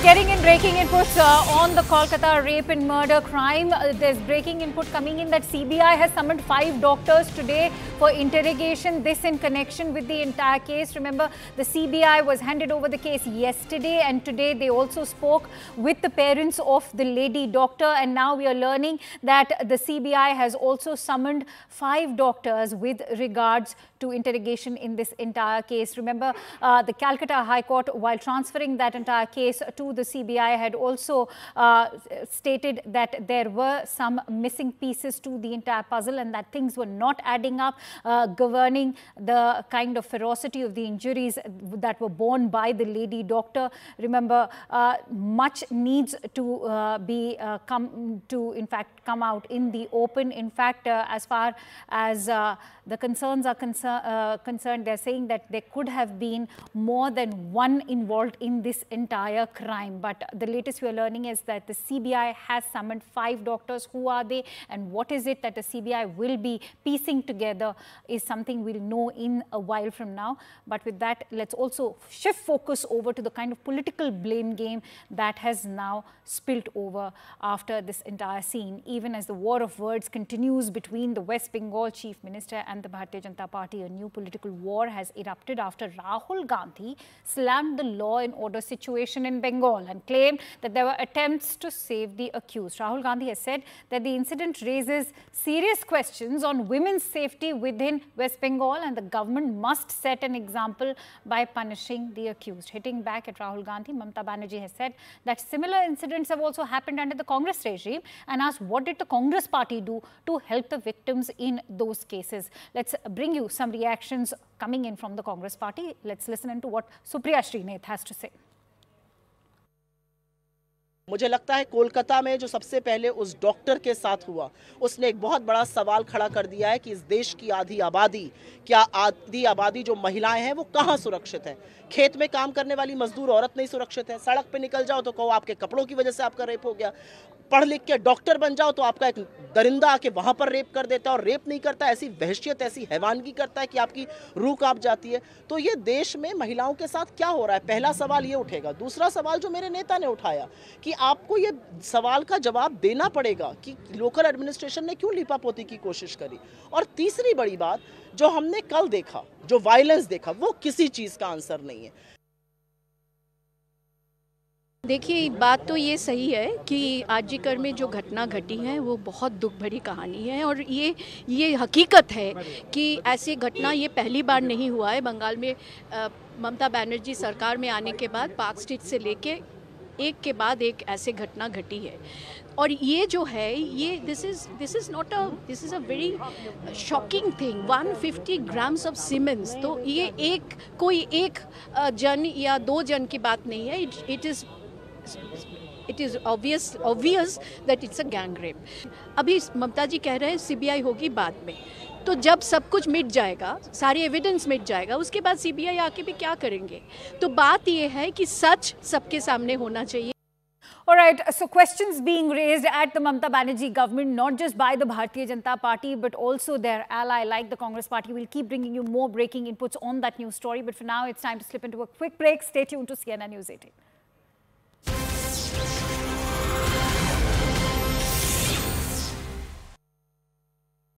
getting in breaking inputs on the Kolkata rape and murder crime. There's breaking input coming in that CBI has summoned 5 doctors today for interrogation. This in connection with the entire case. Remember, the CBI was handed over the case yesterday, and today they also spoke with the parents of the lady doctor. And now we are learning that the CBI has also summoned 5 doctors with regards to interrogation in this entire case. Remember, the Calcutta High Court, while transferring that entire case to the CBI, had also stated that there were some missing pieces to the entire puzzle and that things were not adding up, governing the kind of ferocity of the injuries that were borne by the lady doctor. Remember, much needs to come out in the open. In fact, as far as the concerns are concerned, they're saying that there could have been more than one involved in this entire crime. But the latest we are learning is that the CBI has summoned 5 doctors. Who are they and what is it that the CBI will be piecing together is something we'll know in a while from now. But with that, let's also shift focus over to the kind of political blame game that has now spilt over after this entire scene. Even as the war of words continues between the West Bengal Chief Minister and the Bharatiya Janata Party, a new political war has erupted after Rahul Gandhi slammed the law and order situation in Bengal and claimed that there were attempts to save the accused. Rahul Gandhi has said that the incident raises serious questions on women's safety within West Bengal and the government must set an example by punishing the accused. Hitting back at Rahul Gandhi, Mamata Banerjee has said that similar incidents have also happened under the Congress regime and asked what did the Congress party do to help the victims in those cases. Let's bring you some reactions coming in from the Congress party. Let's listen into what Supriya Srinath has to say. मुझे लगता है कोलकाता में जो सबसे पहले उस doctor के साथ हुआ, उसने एक बहुत बड़ा सवाल खड़ा कर दिया है कि इस देश की आधी आबादी जो महिलाएं हैं वो कहाँ सुरक्षित है। खेत में काम करने वाली मजदूर औरत नहीं सुरक्षित है। सड़क पे निकल जाओ तो कहो आपके कपड़ों की वजह से आपका रेप हो गया। पढ़ लिख के डॉक्टर बन जाओ तो आपका एक दरिंदा आके वहां पर रेप कर देता है और रेप नहीं करता, ऐसी वहशियत, ऐसी हैवानगी करता है कि आपकी रूह कांप जाती है। तो ये देश में महिलाओं के साथ क्या हो रहा है, पहला सवाल ये उठेगा। दूसरा सवाल जो मेरे नेता ने उठाया कि आपको ये सवाल का जवाब देना पड़ेगा कि लोकल एडमिनिस्ट्रेशन ने क्यों लीपापोती की कोशिश करी। और तीसरी बड़ी बात जो हमने कल देखा, जो वायलेंस देखा, वो किसी चीज का आंसर नहीं है। देखिए, बात तो ये सही है कि आरजीकर में जो घटना घटी है वो बहुत दुख भरी कहानी है और ये हकीकत है कि ऐसी घटना ये पहली बार नहीं हुआ है। बंगाल में ममता बनर्जी सरकार में आने के बाद पार्क स्ट्रीट से लेके एक के बाद एक ऐसे घटना घटी है और ये जो है ये this is a very shocking thing. 150 grams of siemens, तो ये कोई एक जन या 2 जन की बात नहीं है। It is obvious that it's a gang rape. अभी ममता जी कह रहे हैं CBI होगी बाद में, तो जब सब कुछ मिट जाएगा, सारी एविडेंस मिट जाएगा, उसके बाद CBI आके भी क्या करेंगे। तो बात ये है कि सच सबके सामने होना चाहिए। All right, so questions being raised at the Mamata Banerjee government, not just by the Bharatiya Janata Party, but also their ally like the Congress Party. We'll keep bringing you more breaking inputs on that news story. But for now, it's time to slip into a quick break. Stay tuned to CNN News 18.